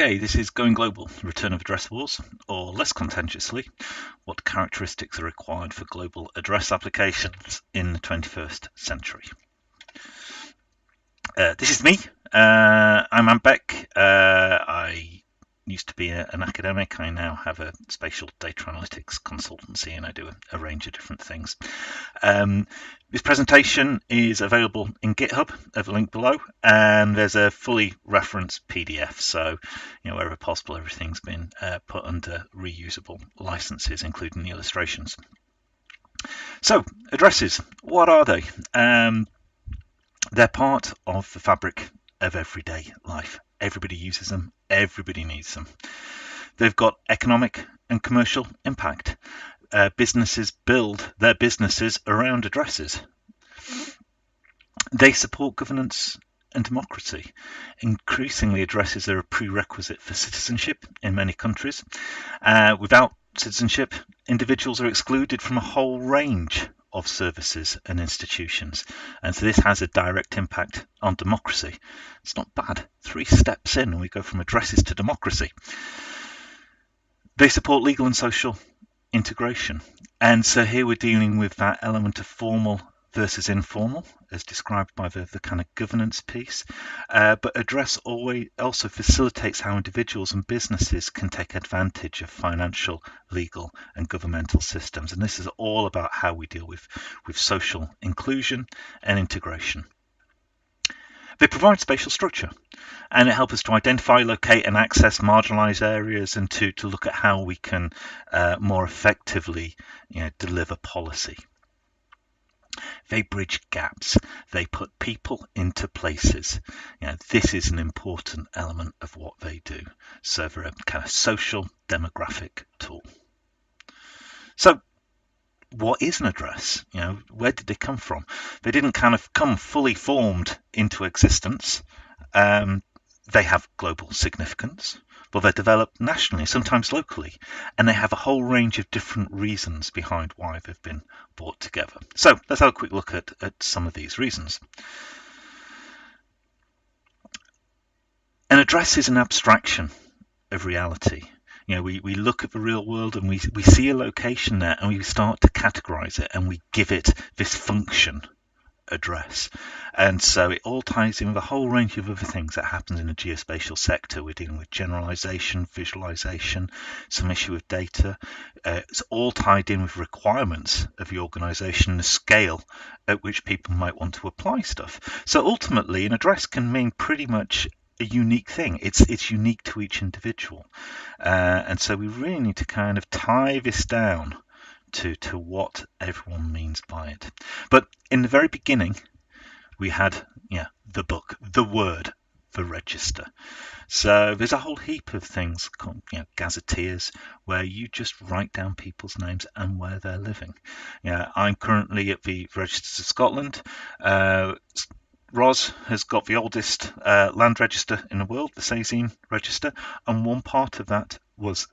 Okay, this is Going Global, Return of Address Wars, or less contentiously, what characteristics are required for global address applications in the 21st century. This is me. I'm Ambek. I used to be an academic. I now have a spatial data analytics consultancy and I do a range of different things. This presentation is available in GitHub, at the link below, and there's a fully referenced PDF. So, wherever possible, everything's been put under reusable licenses, including the illustrations. So, addresses, what are they? They're part of the fabric of everyday life. Everybody uses them. Everybody needs them. They've got economic and commercial impact. Businesses build their businesses around addresses. They support governance and democracy. Increasingly, addresses are a prerequisite for citizenship in many countries. Without citizenship, individuals are excluded from a whole range of services and institutions, and so this has a direct impact on democracy. It's not bad. 3 steps in and we go from addresses to democracy. They support legal and social integration, and so here we're dealing with that element of formal versus informal as described by the kind of governance piece, but address also facilitates how individuals and businesses can take advantage of financial, legal and governmental systems, and this is all about how we deal with social inclusion and integration. They provide spatial structure, and it helps us to identify, locate and access marginalised areas, and to look at how we can more effectively deliver policy. They bridge gaps. They put people into places. This is an important element of what they do. So they're a kind of social demographic tool. So what is an address? Where did they come from? They didn't kind of come fully formed into existence. They have global significance, but they're developed nationally, sometimes locally, and they have a whole range of different reasons behind why they've been brought together. So let's have a quick look at some of these reasons. An address is an abstraction of reality. We look at the real world and we see a location there and we start to categorize it and we give it this function, address. And so it all ties in with a whole range of other things that happens in the geospatial sector. We're dealing with generalization, visualization, some issue with data. It's all tied in with requirements of the organization, the scale at which people might want to apply stuff. So ultimately, an address can mean pretty much a unique thing. It's unique to each individual. And so we really need to kind of tie this down to what everyone means by it. But in the very beginning, we had the book, the word, the register. So there's a whole heap of things called gazetteers, where you just write down people's names and where they're living. I'm currently at the Registers of Scotland. Ros has got the oldest land register in the world, the Sazine Register, and one part of that was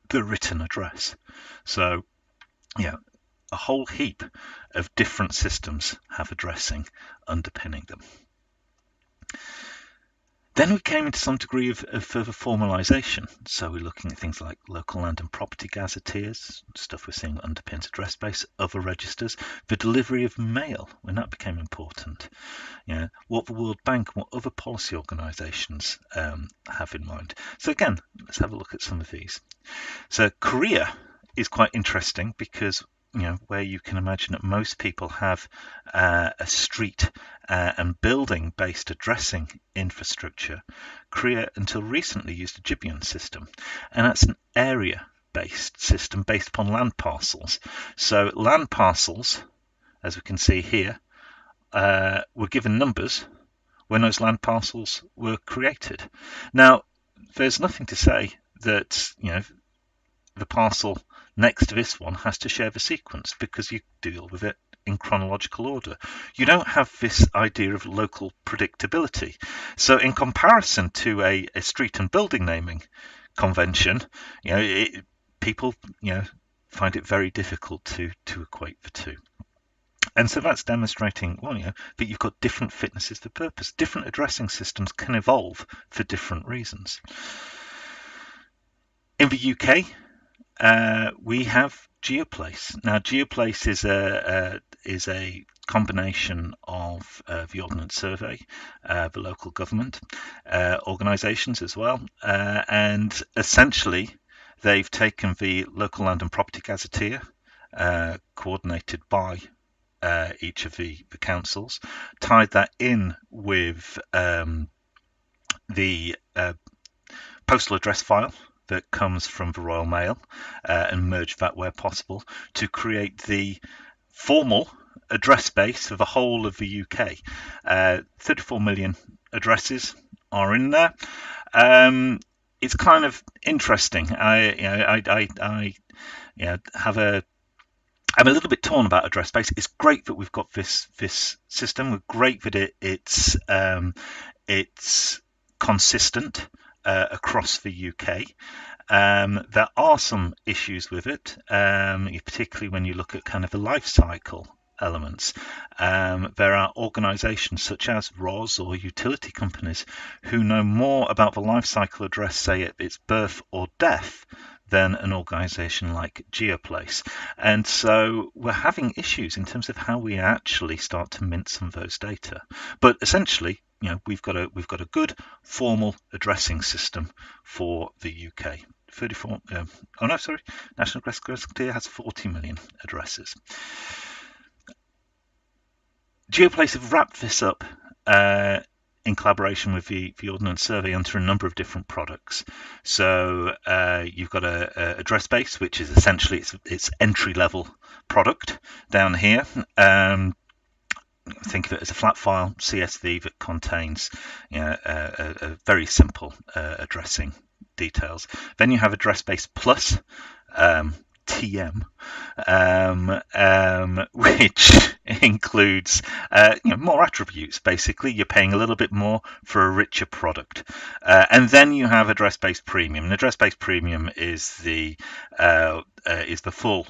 the written address. So a whole heap of different systems have addressing underpinning them. Then we came into some degree of further formalisation. So we're looking at things like local land and property gazetteers, stuff we're seeing underpins address space, other registers, the delivery of mail, when that became important. What the World Bank, what other policy organisations have in mind. So again, let's have a look at some of these. So Korea is quite interesting because where you can imagine that most people have a street and building based addressing infrastructure, Korea until recently used a Gibeon system, and that's an area based system based upon land parcels. So land parcels, as we can see here, were given numbers when those land parcels were created. Now there's nothing to say that the parcel next to this one has to share the sequence, because you deal with it in chronological order. You don't have this idea of local predictability. So in comparison to a street and building naming convention, people find it very difficult to equate the two. And so that's demonstrating that you've got different fitnesses for purpose. Different addressing systems can evolve for different reasons. In the UK, we have GeoPlace. Now, GeoPlace is a combination of the Ordnance Survey, the local government organisations as well, and essentially they've taken the local land and property gazetteer, coordinated by each of the councils, tied that in with the postal address file that comes from the Royal Mail, and merge that where possible to create the formal address base for the whole of the UK. 34 million addresses are in there. It's kind of interesting. I'm a little bit torn about address space. It's great that we've got this system. We're great that it's consistent across the UK. There are some issues with it, particularly when you look at kind of the life cycle elements. There are organisations such as ROS or utility companies who know more about the life cycle address, say at its birth or death, than an organisation like GeoPlace. And so we're having issues in terms of how we actually start to mint some of those data. But essentially, we've got a good formal addressing system for the UK. National Address Gazetteer has 40 million addresses. GeoPlace have wrapped this up in collaboration with the Ordnance Survey under a number of different products. So you've got a address base, which is essentially its entry-level product down here. Think of it as a flat file CSV that contains a very simple addressing details. Then you have Address Base Plus, TM, which includes more attributes. Basically, you're paying a little bit more for a richer product. And then you have Address Base Premium. And Address Base Premium is the full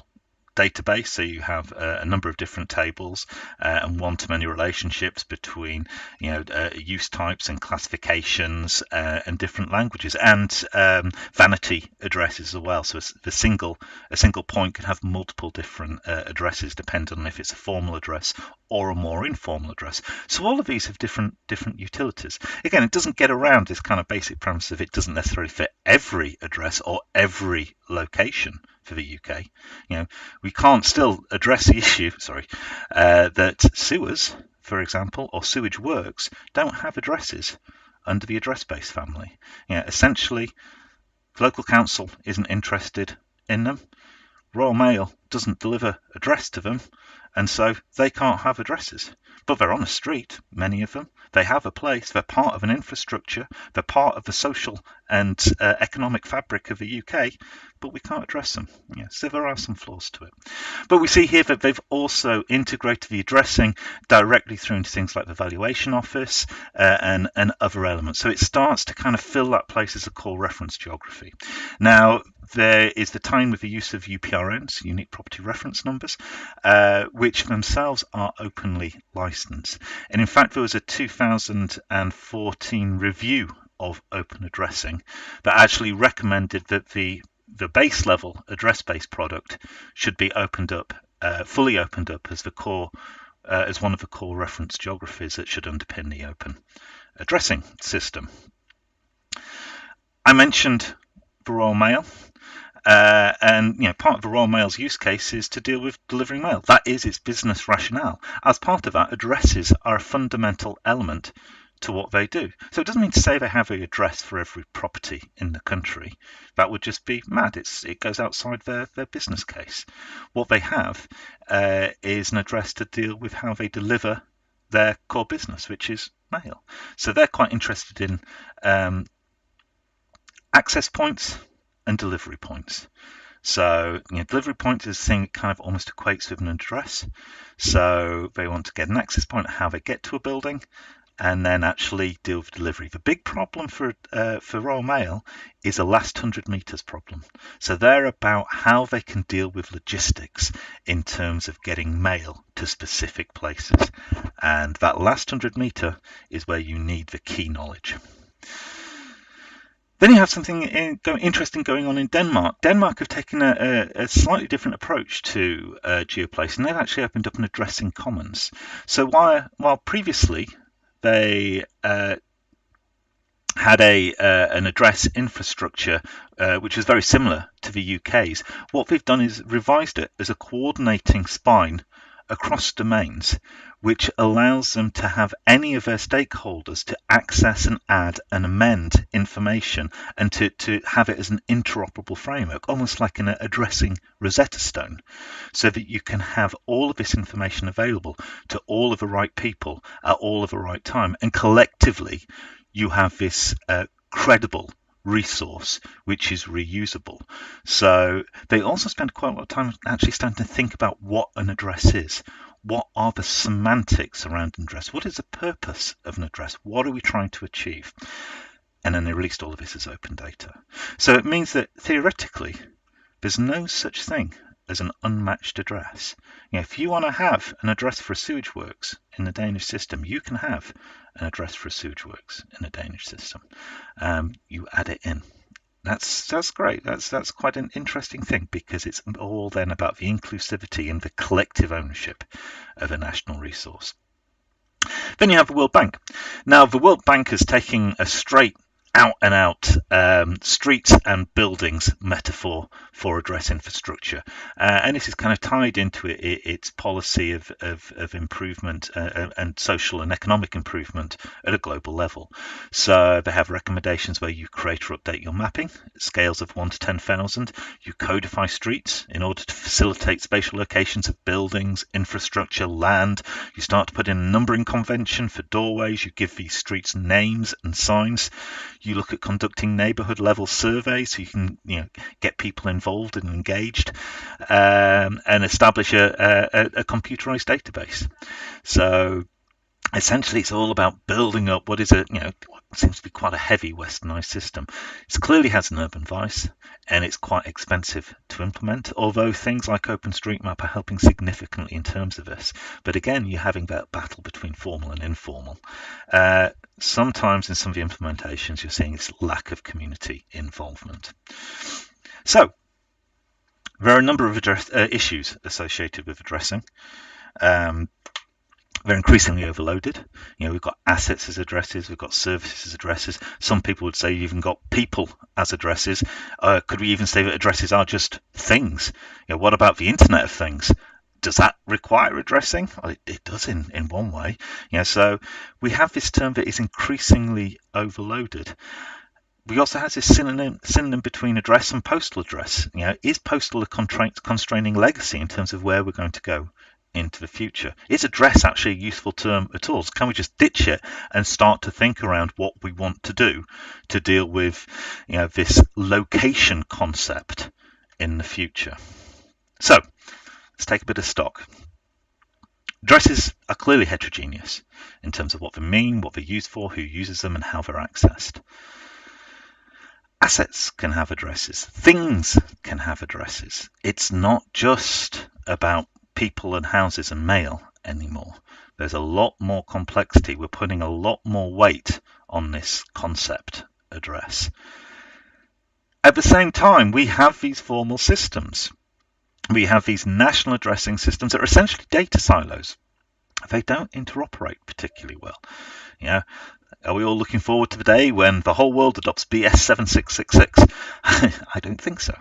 database, so you have a number of different tables and one-to-many relationships between use types and classifications and different languages, and vanity addresses as well. So a single point can have multiple different addresses depending on if it's a formal address or a more informal address. So all of these have different utilities. Again, it doesn't get around this kind of basic premise of it doesn't necessarily fit every address or every location for the UK. We can't still address the issue, that sewers, for example, or sewage works don't have addresses under the address base family. Essentially, the local council isn't interested in them. Royal Mail doesn't deliver address to them, and so they can't have addresses. But they're on a street, many of them. They have a place. They're part of an infrastructure. They're part of the social and economic fabric of the UK, but we can't address them. So there are some flaws to it. But we see here that they've also integrated the addressing directly through into things like the valuation office and other elements. So it starts to kind of fill that place as a core reference geography. Now, there is the time with the use of UPRNs, unique property reference numbers, which themselves are openly licensed. And in fact, there was a 2014 review of open addressing that actually recommended that the base level address-based product should be opened up, fully opened up as the core, as one of the core reference geographies that should underpin the open addressing system. I mentioned the Royal Mail. And part of the Royal Mail's use case is to deal with delivering mail. That is its business rationale. As part of that, addresses are a fundamental element to what they do. So it doesn't mean to say they have an address for every property in the country. That would just be mad. It goes outside their business case. What they have is an address to deal with how they deliver their core business, which is mail. So they're quite interested in access points and delivery points. So delivery point is a thing that kind of almost equates with an address. So they want to get an access point, how they get to a building, and then actually deal with delivery. The big problem for Royal Mail is a last 100 meters problem. So they're about how they can deal with logistics in terms of getting mail to specific places. And that last 100 meter is where you need the key knowledge. Then you have something interesting going on in Denmark. Denmark have taken a slightly different approach to geoplacing. They've actually opened up an addressing commons. So while previously they had an address infrastructure which was very similar to the UK's, what they've done is revised it as a coordinating spine across domains, which allows them to have any of their stakeholders to access and add and amend information, and to have it as an interoperable framework, almost like an addressing Rosetta Stone, so that you can have all of this information available to all of the right people at all of the right time, and collectively you have this credible resource which is reusable. So they also spend quite a lot of time actually starting to think about what an address is. What are the semantics around an address? What is the purpose of an address? What are we trying to achieve? And then they released all of this as open data. So it means that theoretically there's no such thing as an unmatched address. If you want to have an address for a sewage works in the Danish system, you can have an address for a sewage works in the Danish system. You add it in. That's great. That's quite an interesting thing, because it's all then about the inclusivity and the collective ownership of a national resource. Then you have the World Bank. Now, the World Bank is taking a straight out and out streets and buildings metaphor for address infrastructure, and this is kind of tied into its policy of improvement and social and economic improvement at a global level. So they have recommendations where you create or update your mapping scales of 1 to 10,000. You codify streets in order to facilitate spatial locations of buildings, infrastructure, land. You start to put in a numbering convention for doorways. You give these streets names and signs. You look at conducting neighborhood level surveys so you can get people involved and engaged, and establish a computerized database. So essentially it's all about building up what is what seems to be quite a heavy westernized system. It clearly has an urban vice, and it's quite expensive to implement, although things like OpenStreetMap are helping significantly in terms of this. But again, you're having that battle between formal and informal. Sometimes in some of the implementations, you're seeing this lack of community involvement. So there are a number of issues associated with addressing. They're increasingly overloaded. We've got assets as addresses, we've got services as addresses. Some people would say you've even got people as addresses. Could we even say that addresses are just things? What about the Internet of Things? Does that require addressing? Well, it does in one way. So we have this term that is increasingly overloaded. We also have this synonym between address and postal address. Is postal a constraining legacy in terms of where we're going to go into the future? Is address actually a useful term at all? Can we just ditch it and start to think around what we want to do to deal with this location concept in the future? So let's take a bit of stock. Addresses are clearly heterogeneous in terms of what they mean, what they're used for, who uses them, and how they're accessed. Assets can have addresses. Things can have addresses. It's not just about people and houses and mail anymore. There's a lot more complexity. We're putting a lot more weight on this concept address. At the same time, we have these formal systems. We have these national addressing systems that are essentially data silos. They don't interoperate particularly well. Are we all looking forward to the day when the whole world adopts BS 7666? I don't think so.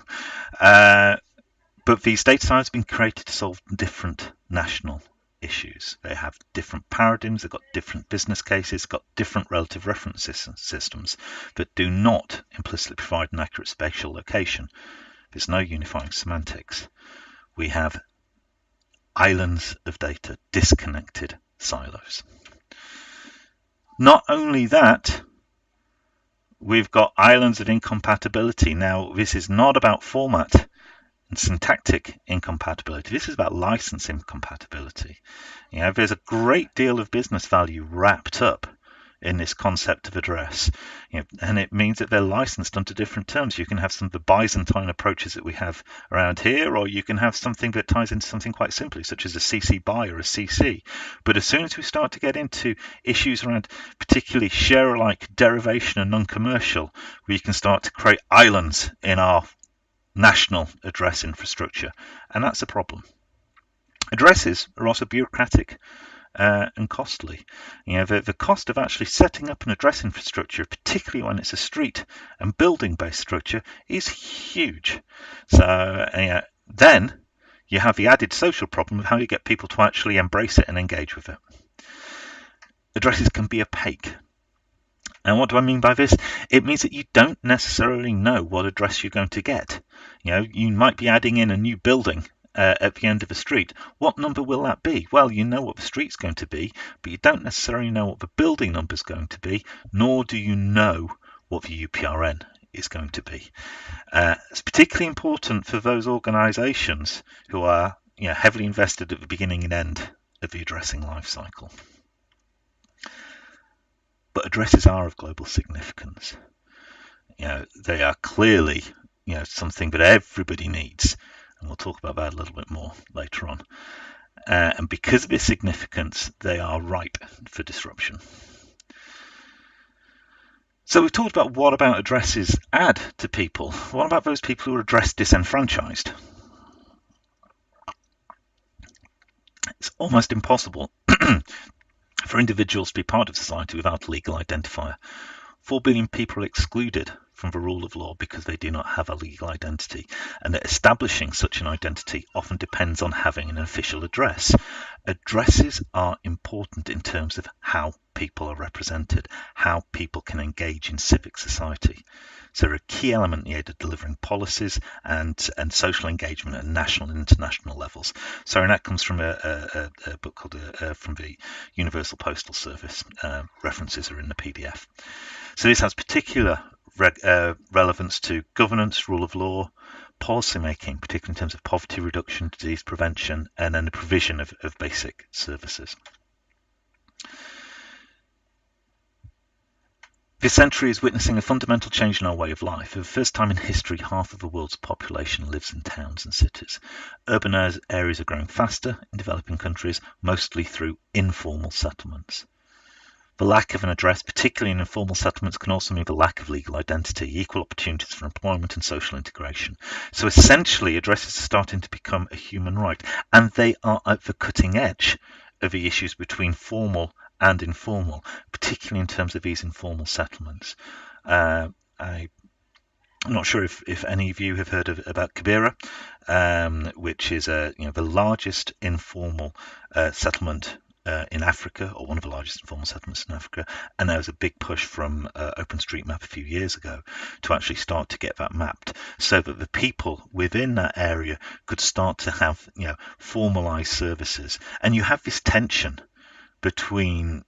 But these data silos have been created to solve different national issues. They have different paradigms, they've got different business cases, got different relative reference systems that do not implicitly provide an accurate spatial location. There's no unifying semantics. We have islands of data, disconnected silos. Not only that, we've got islands of incompatibility. Now, this is not about format and syntactic incompatibility. This is about license incompatibility. There's a great deal of business value wrapped up in this concept of address. And it means that they're licensed under different terms. You can have some of the Byzantine approaches that we have around here, or you can have something that ties into something quite simply, such as a CC BY or a CC. But as soon as we start to get into issues around particularly share-alike derivation and non-commercial, we can start to create islands in our national address infrastructure, and that's a problem. Addresses are also bureaucratic and costly. The cost of actually setting up an address infrastructure, particularly when it's a street and building-based structure, is huge. So then you have the added social problem of how you get people to actually embrace it and engage with it. Addresses can be opaque. And what do I mean by this? It means that you don't necessarily know what address you're going to get. You might be adding in a new building at the end of a street. What number will that be? Well, you know what the street's going to be, but you don't necessarily know what the building number is going to be, nor do you know what the UPRN is going to be. It's particularly important for those organisations who are heavily invested at the beginning and end of the addressing life cycle. But addresses are of global significance. They are clearly something that everybody needs, and we'll talk about that a little bit more later on. And because of their significance, they are ripe for disruption. So we've talked about what about addresses add to people. What about those people who are address disenfranchised? It's almost impossible for individuals to be part of society without a legal identifier. 4 billion people are excluded from the rule of law because they do not have a legal identity, and that establishing such an identity often depends on having an official address. Addresses are important in terms of how people are represented, how people can engage in civic society. So they're a key element in the aid of delivering policies and social engagement at national and international levels. So that comes from a book called from the Universal Postal Service. References are in the PDF. So this has particular relevance to governance, rule of law, policy making, particularly in terms of poverty reduction, disease prevention, and then the provision of basic services. This century is witnessing a fundamental change in our way of life. For the first time in history, half of the world's population lives in towns and cities. Urban areas are growing faster in developing countries, mostly through informal settlements. The lack of an address, particularly in informal settlements, can also mean the lack of legal identity, equal opportunities for employment and social integration. So essentially, addresses are starting to become a human right, and they are at the cutting edge of the issues between formal and informal, particularly in terms of these informal settlements. I'm not sure if any of you have heard about Kibera, which is the largest informal settlement in Africa, or one of the largest informal settlements in Africa, and there was a big push from OpenStreetMap a few years ago to actually start to get that mapped, so that the people within that area could start to have formalized services. And you have this tension between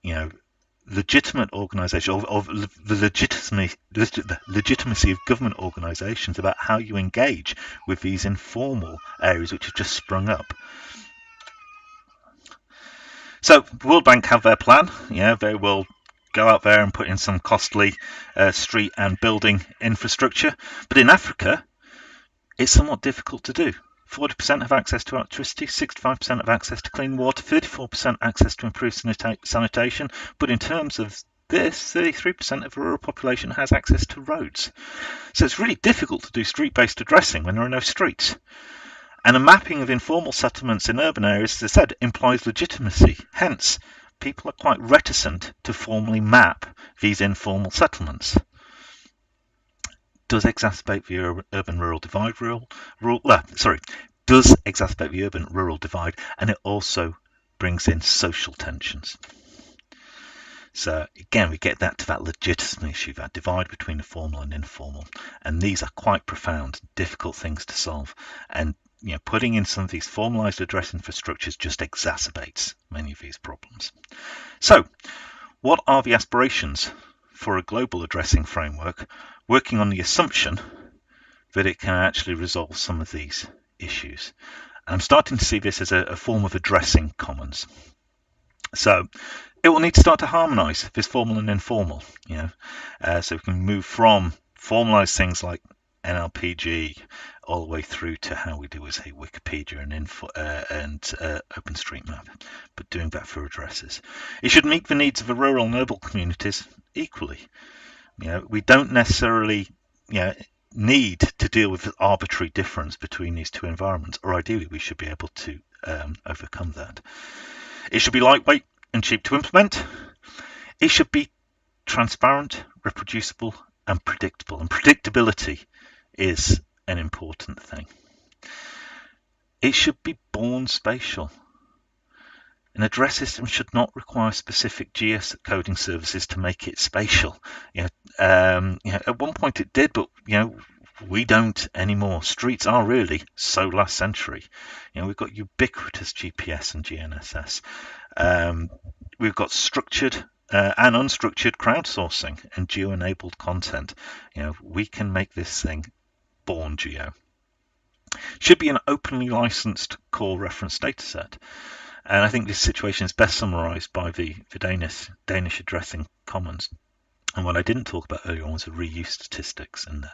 legitimate organisation, or the legitimacy of government organisations about how you engage with these informal areas which have just sprung up. So the World Bank have their plan. They will go out there and put in some costly street and building infrastructure. But in Africa, it's somewhat difficult to do. 40% have access to electricity, 65% have access to clean water, 34% access to improved sanitation. But in terms of this, 33% of the rural population has access to roads. So it's really difficult to do street-based addressing when there are no streets. And a mapping of informal settlements in urban areas, as I said, implies legitimacy. Hence, people are quite reticent to formally map these informal settlements. Does exacerbate the urban-rural divide. Does exacerbate the urban-rural divide, and it also brings in social tensions. So again, we get that to that legitimacy issue, that divide between the formal and informal, and these are quite profound, difficult things to solve. And putting in some of these formalized address infrastructures just exacerbates many of these problems. So, what are the aspirations for a global addressing framework, working on the assumption that it can actually resolve some of these issues? And I'm starting to see this as a form of addressing commons. So It will need to start to harmonise this formal and informal, so we can move from formalised things like NLPG all the way through to how we do with, say, Wikipedia and OpenStreetMap, but doing that for addresses. It should meet the needs of the rural and urban communities equally. We don't necessarily need to deal with the arbitrary difference between these two environments, or ideally we should be able to overcome that. It should be lightweight and cheap to implement. It should be transparent, reproducible, and predictable. And predictability is an important thing. It should be born spatial. An address system should not require specific GS coding services to make it spatial. At one point it did, but we don't anymore. Streets are really so last century. We've got ubiquitous GPS and GNSS. We've got structured and unstructured crowdsourcing and geo-enabled content. We can make this thing born geo. Should be an openly licensed core reference dataset. And I think this situation is best summarised by the Danish addressing commons. And what I didn't talk about earlier on was the reuse statistics in there.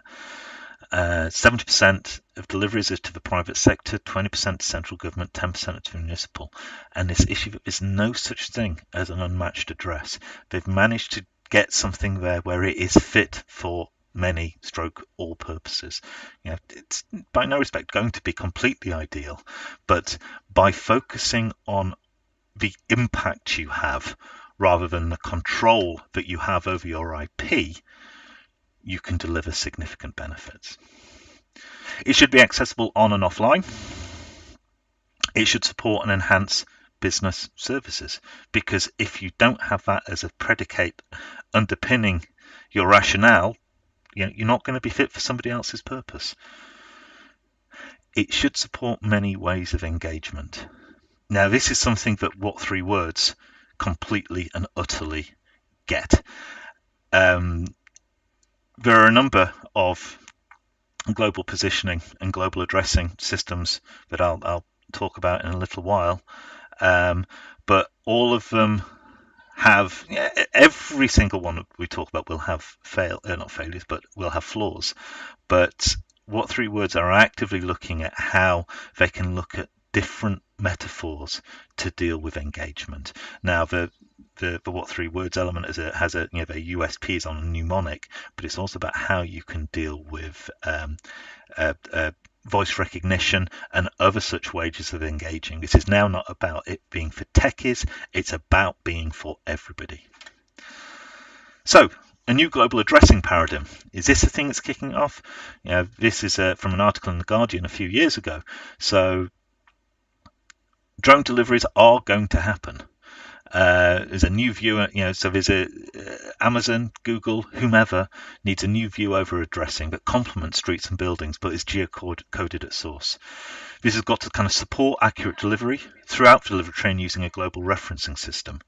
70% of deliveries are to the private sector, 20% to central government, 10% to municipal. And this issue that there's no such thing as an unmatched address. They've managed to get something there where it is fit for many all purposes. It's by no respect going to be completely ideal, but by focusing on the impact you have rather than the control that you have over your IP, you can deliver significant benefits. It should be accessible on and offline. It should support and enhance business services, because if you don't have that as a predicate underpinning your rationale, you're not going to be fit for somebody else's purpose. It should support many ways of engagement. Now, this is something that What Three Words completely and utterly get. There are a number of global positioning and global addressing systems that I'll talk about in a little while, but all of them have, every single one we talk about will have not failures, but will have flaws. But What Three Words are actively looking at how they can look at different metaphors to deal with engagement. Now, the What Three Words element has a their USPs on a mnemonic, but it's also about how you can deal with voice recognition and other such ways of engaging. This is now not about it being for techies, it's about being for everybody. So, a new global addressing paradigm. Is this the thing that's kicking off? This is from an article in The Guardian a few years ago. So, drone deliveries are going to happen. There's a new view, so there's Amazon, Google, whomever needs a new view over addressing that complements streets and buildings, but is geocoded at source. This has got to kind of support accurate delivery throughout the delivery train using a global referencing system.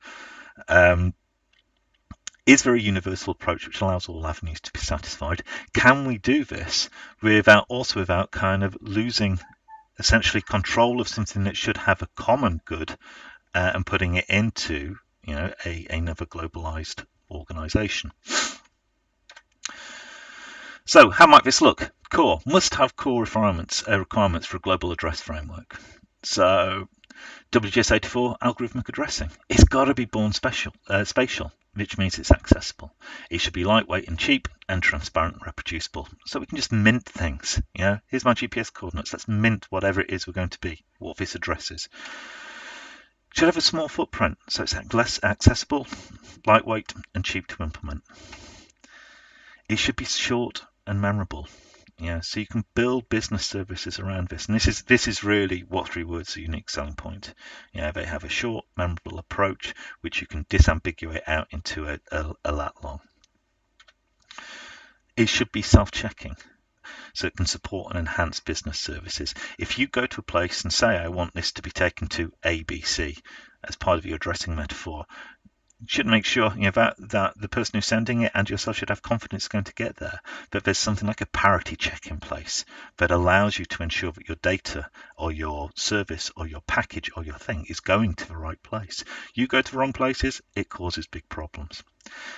Is there a universal approach which allows all avenues to be satisfied? Can we do this without kind of losing essentially control of something that should have a common good and putting it into another globalized organization? So how might this look? Core must have core requirements for a global address framework. So WGS84 algorithmic addressing, it's got to be born spatial, which means it's accessible. It should be lightweight and cheap and transparent and reproducible, so we can just mint things. Here's my GPS coordinates, let's mint whatever it is we're going to be, what this address is. Should have a small footprint, so it's less accessible, lightweight, and cheap to implement. It should be short and memorable, so you can build business services around this. And this is really What Three Words' unique selling point. They have a short, memorable approach which you can disambiguate out into a lat long. It should be self-checking, so it can support and enhance business services. If you go to a place and say, I want this to be taken to ABC as part of your addressing metaphor, You should make sure that the person who's sending it and yourself should have confidence it's going to get there. But there's something like a parity check in place that allows you to ensure that your data or your service or your package or your thing is going to the right place. You go to the wrong places, it causes big problems.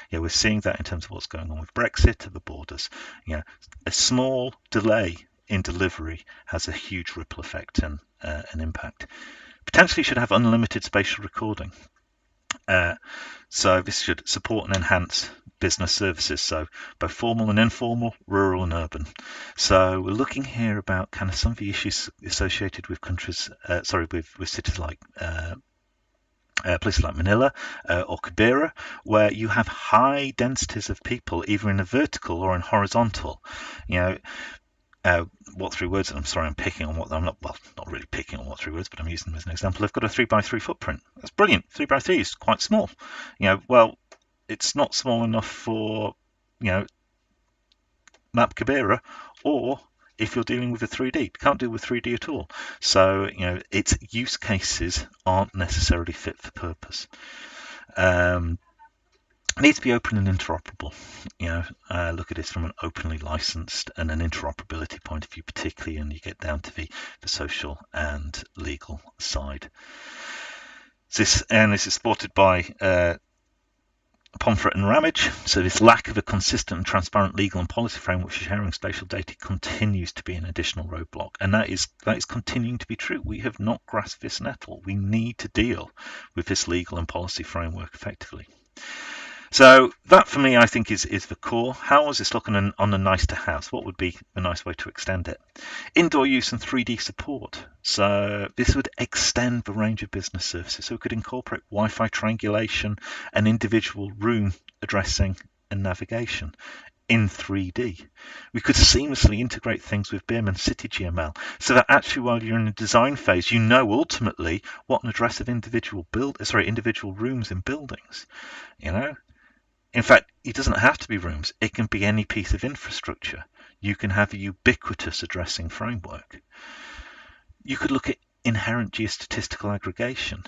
We're seeing that in terms of what's going on with Brexit at the borders. A small delay in delivery has a huge ripple effect and an impact. Potentially should have unlimited spatial recording. So this should support and enhance business services, so both formal and informal, rural and urban. So we're looking here about kind of some of the issues associated with countries, with cities like places like Manila or Kibera, where you have high densities of people, either in a vertical or in horizontal. What three words? I'm sorry, I'm picking on what I'm not really picking on what three words, but I'm using them as an example. They've got a 3x3 footprint. That's brilliant. 3x3 is quite small. Well, it's not small enough for Map Kibera, or if you're dealing with a 3D, you can't deal with 3D at all. So its use cases aren't necessarily fit for purpose. Needs to be open and interoperable. Look at this from an openly licensed and an interoperability point of view, particularly, and you get down to the social and legal side. This is supported by Pomfret and Ramage. So this lack of a consistent and transparent legal and policy framework for sharing spatial data continues to be an additional roadblock, and that is continuing to be true. We have not grasped this nettle. We need to deal with this legal and policy framework effectively. So that, for me, I think is the core. How is this looking on the nice to have? What would be a nice way to extend it? Indoor use and 3D support. So this would extend the range of business services. So we could incorporate Wi-Fi triangulation and individual room addressing and navigation in 3D. We could seamlessly integrate things with BIM and CityGML, so that actually while you're in the design phase, you know ultimately what an address of individual rooms in buildings. In fact, it doesn't have to be rooms. It can be any piece of infrastructure. You can have a ubiquitous addressing framework. You could look at inherent geostatistical aggregation.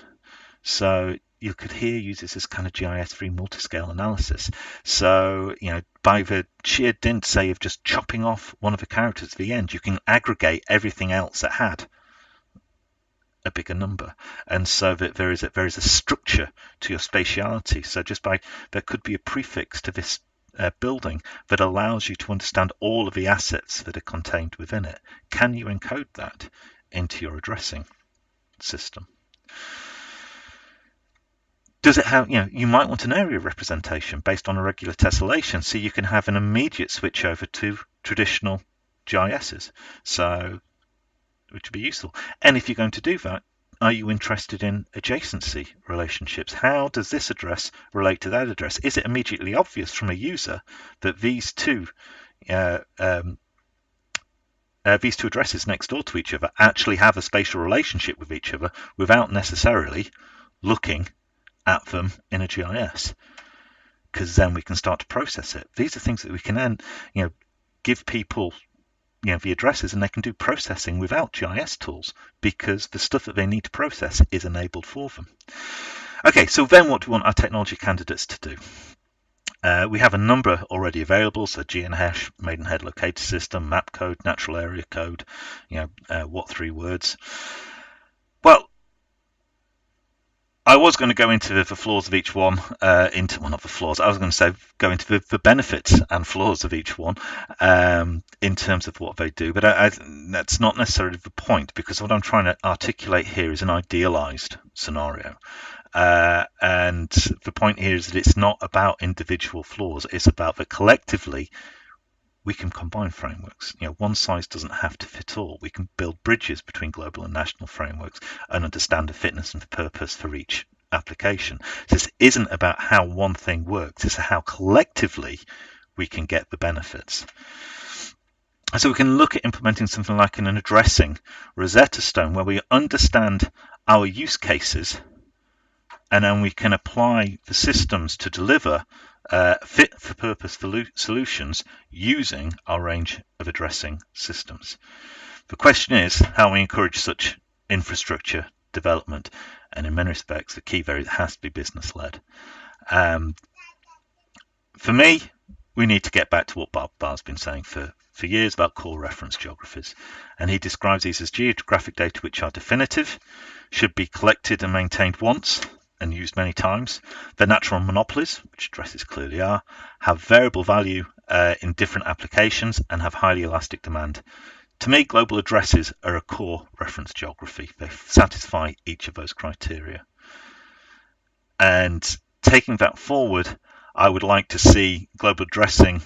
So you could here use this as kind of GIS-free multiscale analysis. So, by the sheer dint, say, of just chopping off one of the characters at the end, you can aggregate everything else that had a bigger number, and so that there is a structure to your spatiality. So there could be a prefix to this building that allows you to understand all of the assets that are contained within it. Can you encode that into your addressing system? Does it have, you might want an area representation based on a regular tessellation, so you can have an immediate switch over to traditional GISs. So which would be useful. And if you're going to do that, are you interested in adjacency relationships? How does this address relate to that address? Is it immediately obvious from a user that these two addresses next door to each other actually have a spatial relationship with each other without necessarily looking at them in a GIS? Because then we can start to process it. These are things that we can then, give people the addresses, and they can do processing without GIS tools because the stuff that they need to process is enabled for them. Okay, so then what do we want our technology candidates to do? We have a number already available, so GNHash, Maidenhead Locator System, map code, natural area code, what three words? Well, I was going to go into the flaws of each one, not the flaws. I was going to say go into the benefits and flaws of each one in terms of what they do, but that's not necessarily the point, because what I'm trying to articulate here is an idealized scenario. And the point here is that it's not about individual flaws. It's about that collectively we can combine frameworks. One size doesn't have to fit all. We can build bridges between global and national frameworks and understand the fitness and the purpose for each application. So this isn't about how one thing works. It's how collectively we can get the benefits. So we can look at implementing something like an addressing Rosetta Stone, where we understand our use cases, and then we can apply the systems to deliver fit-for-purpose solutions using our range of addressing systems. The question is how we encourage such infrastructure development, and in many respects the key there has to be business-led. For me, we need to get back to what Bob Barr's been saying for years about core reference geographies. And he describes these as geographic data which are definitive, should be collected and maintained once and used many times. They're natural monopolies, which addresses clearly are, have variable value in different applications and have highly elastic demand. To me, global addresses are a core reference geography. They satisfy each of those criteria. And taking that forward, I would like to see global addressing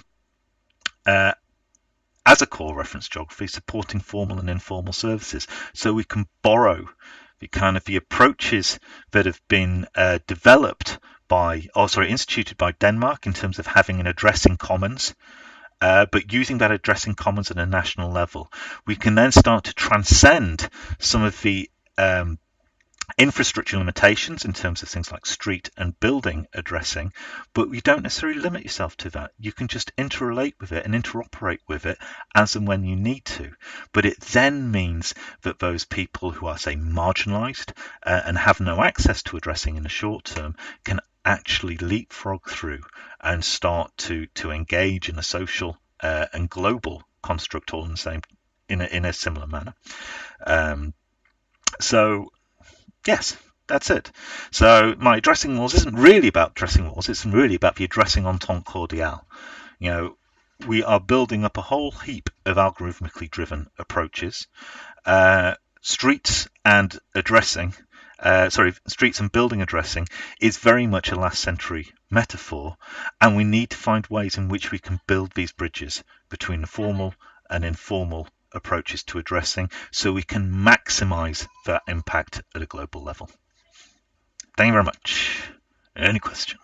as a core reference geography, supporting formal and informal services, so we can borrow the approaches that have been instituted by Denmark in terms of having an addressing commons, but using that addressing commons at a national level. We can then start to transcend some of the infrastructure limitations in terms of things like street and building addressing, but you don't necessarily limit yourself to that. You can just interrelate with it and interoperate with it as and when you need to. But it then means that those people who are, say, marginalized and have no access to addressing in the short term can actually leapfrog through and start to engage in a social and global construct all in the same in a similar manner. So yes, that's it. So my addressing walls isn't really about addressing walls. It's really about the addressing entente cordiale. We are building up a whole heap of algorithmically driven approaches. Streets and building addressing is very much a last century metaphor, and we need to find ways in which we can build these bridges between the formal and informal approaches to addressing, so we can maximize that impact at a global level. Thank you very much. Any questions?